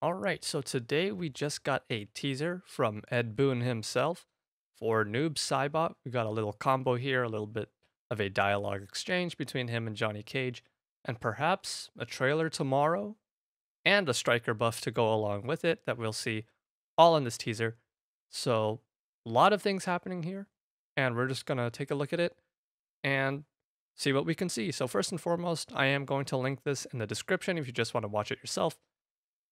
Alright, so today we just got a teaser from Ed Boon himself for Noob Saibot. We got a little combo here, a little bit of a dialogue exchange between him and Johnny Cage, and perhaps a trailer tomorrow, and a striker buff to go along with it that we'll see all in this teaser. So, a lot of things happening here, and we're just gonna take a look at it and see what we can see. So, first and foremost, I am going to link this in the description if you just want to watch it yourself.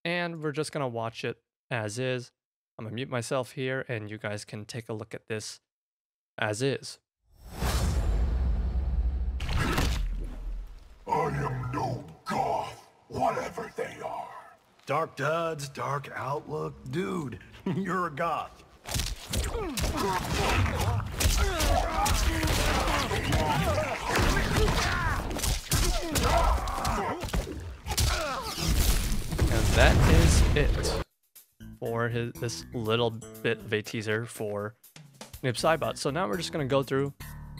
And we're just going to watch it as is. I'm going to mute myself here and you guys can take a look at this as is. I am no goth, whatever they are. Dark duds, dark outlook. Dude, you're a goth. And that is it for this little bit of a teaser for Noob Saibot. So now we're just going to go through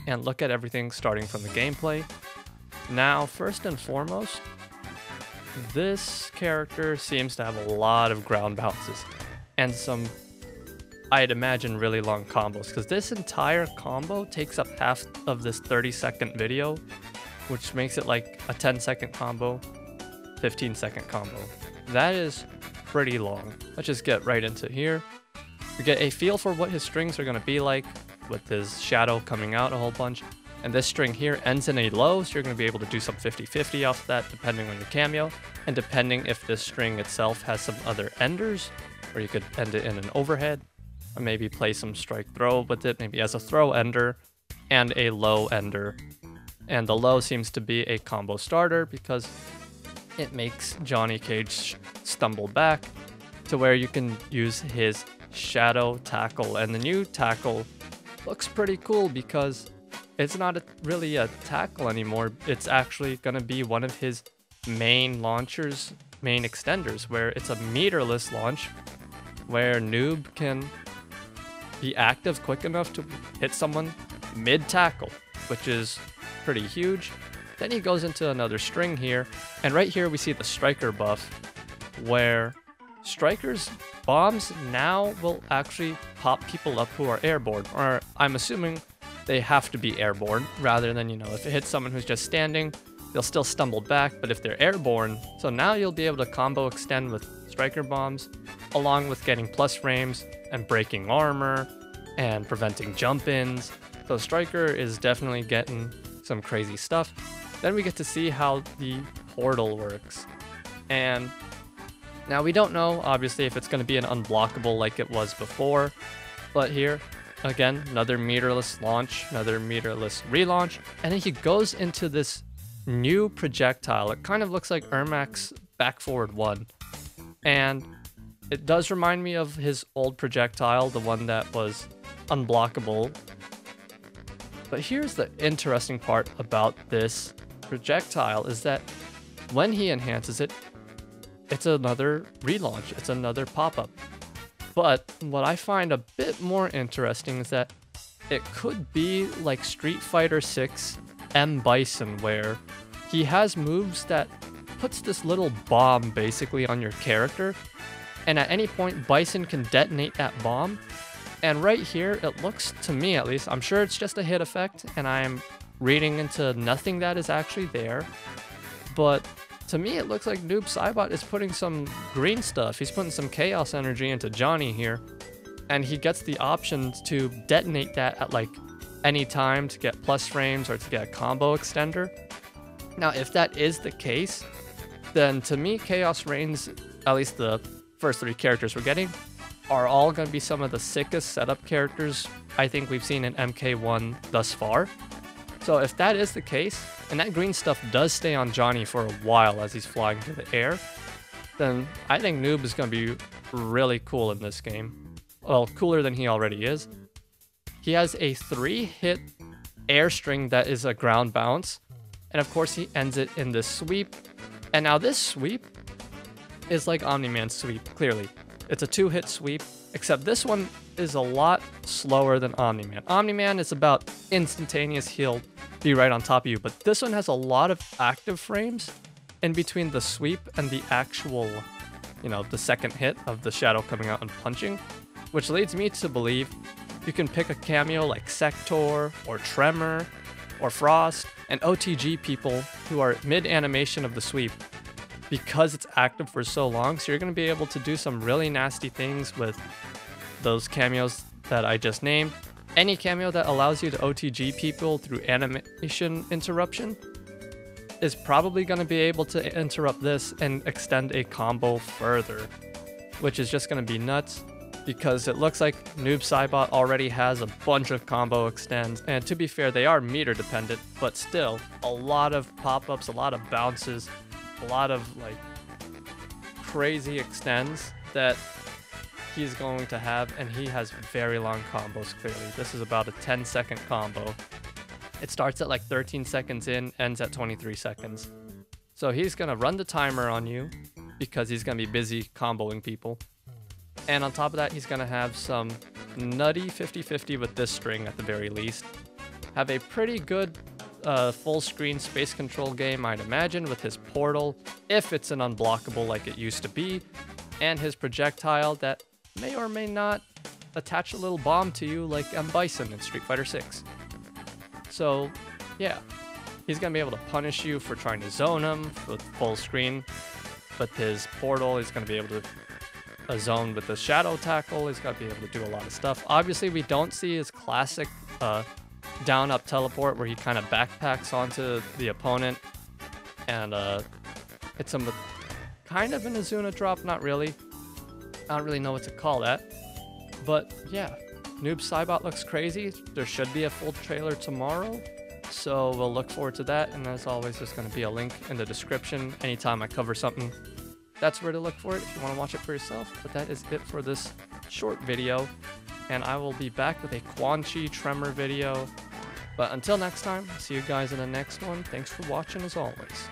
and look at everything starting from the gameplay. Now, first and foremost, this character seems to have a lot of ground bounces and some, I'd imagine, really long combos, because this entire combo takes up half of this 30-second video, which makes it like a 10-second combo, 15-second combo. That is pretty long. Let's just get right into here. We get a feel for what his strings are going to be like, with his shadow coming out a whole bunch. And this string here ends in a low, so you're going to be able to do some 50-50 off that depending on your cameo, and depending if this string itself has some other enders, or you could end it in an overhead, or maybe play some strike throw with it, maybe as a throw ender and a low ender. And the low seems to be a combo starter because it makes Johnny Cage stumble back to where you can use his shadow tackle. And the new tackle looks pretty cool because it's not really a tackle anymore. It's actually going to be one of his main launchers, main extenders, where it's a meterless launch where Noob can be active quick enough to hit someone mid-tackle, which is pretty huge. Then he goes into another string here, and right here we see the striker buff, where strikers' bombs now will actually pop people up who are airborne, or I'm assuming they have to be airborne, rather than, if it hits someone who's just standing, they'll still stumble back, but if they're airborne, so now you'll be able to combo extend with striker bombs, along with getting plus frames and breaking armor and preventing jump-ins. So striker is definitely getting some crazy stuff. Then we get to see how the portal works. And now we don't know, obviously, if it's going to be an unblockable like it was before, but here, again, another meterless launch, another meterless relaunch, and then he goes into this new projectile. It kind of looks like Ermac's back forward one, and it does remind me of his old projectile, the one that was unblockable. But here's the interesting part about this projectile is that when he enhances it, it's another relaunch, it's another pop-up. But what I find a bit more interesting is that it could be like Street Fighter 6 M. Bison, where he has moves that puts this little bomb basically on your character, and at any point Bison can detonate that bomb. And right here, it looks, to me at least, I'm sure it's just a hit effect, and I'm reading into nothing that is actually there, but to me it looks like Noob Saibot is putting some green stuff. He's putting some chaos energy into Johnny here, and he gets the option to detonate that at like any time to get plus frames or to get a combo extender. Now, if that is the case, then to me Chaos Reigns, at least the first three characters we're getting, are all going to be some of the sickest setup characters I think we've seen in MK1 thus far. So if that is the case, and that green stuff does stay on Johnny for a while as he's flying through the air, then I think Noob is going to be really cool in this game. Well, cooler than he already is. He has a 3-hit air string that is a ground bounce, and of course he ends it in this sweep. And now this sweep is like Omni-Man's sweep, clearly. It's a 2-hit sweep, except this one is a lot slower than Omni-Man. Omni-Man is about instantaneous, he'll be right on top of you, but this one has a lot of active frames in between the sweep and the actual you know, the second hit of the shadow coming out and punching, which leads me to believe you can pick a cameo like Sector or Tremor or Frost and OTG people who are mid-animation of the sweep because it's active for so long, so you're going to be able to do some really nasty things with those cameos that I just named. Any cameo that allows you to OTG people through animation interruption is probably going to be able to interrupt this and extend a combo further, which is just going to be nuts because it looks like Noob Saibot already has a bunch of combo extends, and to be fair, they are meter dependent, but still a lot of pop-ups, a lot of bounces, a lot of like crazy extends that he's going to have, and he has very long combos. Clearly this is about a 10-second combo. It starts at like 13 seconds in, ends at 23 seconds. So he's gonna run the timer on you because he's gonna be busy comboing people, and on top of that he's gonna have some nutty 50-50 with this string at the very least. Have a pretty good full screen space control game, I'd imagine, with his portal if it's an unblockable like it used to be, and his projectile that may or may not attach a little bomb to you like M. Bison in Street Fighter 6. So yeah, he's gonna be able to punish you for trying to zone him with full screen. With his portal, he's gonna be able to zone with the shadow tackle. He's gonna be able to do a lot of stuff. Obviously, we don't see his classic down up teleport where he kind of backpacks onto the opponent and hits him with kind of an Azuna drop. Not really. I don't really know what to call that. But yeah, Noob Saibot looks crazy. There should be a full trailer tomorrow, so we'll look forward to that. And as always, there's going to be a link in the description anytime I cover something. That's where to look for it if you want to watch it for yourself. But that is it for this short video, and I will be back with a Quan Chi Tremor video. But until next time, see you guys in the next one. Thanks for watching as always.